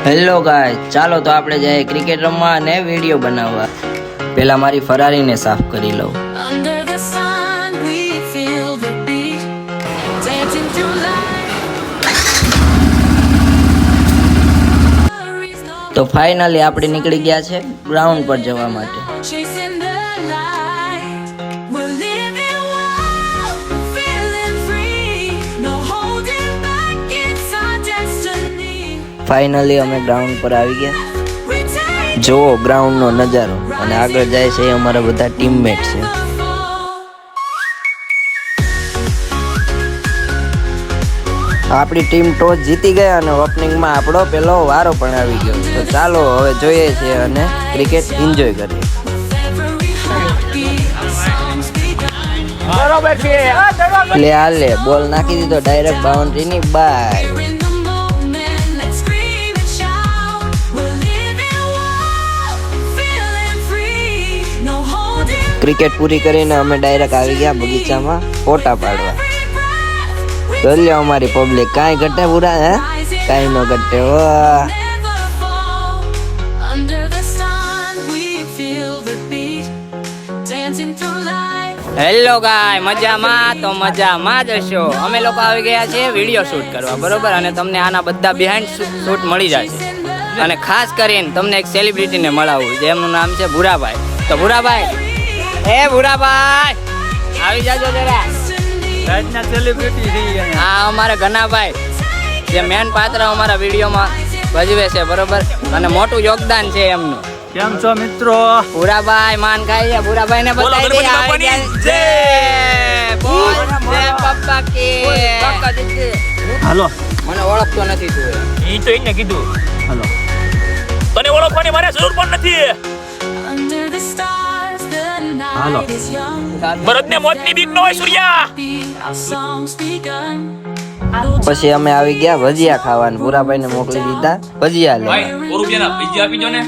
Hello guys, ચાલો તો આપણે જઈએ ક્રિકેટ રમવા અને વિડીયો બનાવવા. પહેલા મારી ફરારીને સાફ કરી લઉં. તો ફાઇનલી આપણે નીકળી ગયા છે ગ્રાઉન્ડ પર જવા માટે. ફાઇનલી અમે ગ્રાઉન્ડ પર આવી ગયા. જુઓ ગ્રાઉન્ડનો નજારો, અને આગળ જાય છે અમારા બધા ટીમમેટ છે. આપણી ટીમ ટોસ જીતી ગયા અને ઓપનિંગમાં આપણો પેલો વારો પણ આવી ગયો. તો ચાલો હવે જોઈએ છીએ અને ક્રિકેટ એન્જોય કરીએ. લે હાલે બોલ નાખી દીધો ડાયરેક્ટ બાઉન્ડ્રીની બહાર. ક્રિકેટ પૂરી કરીને અમે ડાયરેક્ટ આવી ગયા બગીચામાં ફોટા પાડવા. જોઈ અમારી પબ્લિક, કાંઈ ઘટે પૂરા હે, કાંઈ ન ઘટે. હેલો ગાય, મજામાં તો મજામાં જ હશો. અમે લોકો આવી ગયા છે વિડીયો શૂટ કરવા, બરોબર, અને તમને આના બધા બિહાઇન્ડ શૂટ મળી જશે. અને ખાસ કરીને તમને એક સેલિબ્રિટીને મળાવું, જેમનું નામ છે ભૂરાભાઈ. તો ભૂરાભાઈ, ભૂરાભાઈ આવી જાજો જરા. રાજના સેલિબ્રિટી છે. હા, અમારા ઘનાભાઈ જે મેન પાત્ર અમારા વિડીયોમાં ભજવે છે, બરોબર, અને મોટું યોગદાન છે એમનું. કેમ છો મિત્રો? ભૂરાભાઈ માન ખાઈ છે. ભૂરાભાઈ ને બતાવી દે. જય બોલ જય પપ્પા કી. હાલો, મને ઓળખતો નથી તું. ઈ તો એને કીધું. હાલો. તને ઓળખવાની મારે જરૂર પણ નથી. હાલો. ભરતને મોતની બીક ન હોય સૂર્યા. પછી અમે આવી ગયા ભજીયા ખાવાનું. ભૂરાભાઈ ને મોકલી દીધા ભજીયા લે. ભાઈ 100 રૂપિયાના ભજીયા આપી દો ને.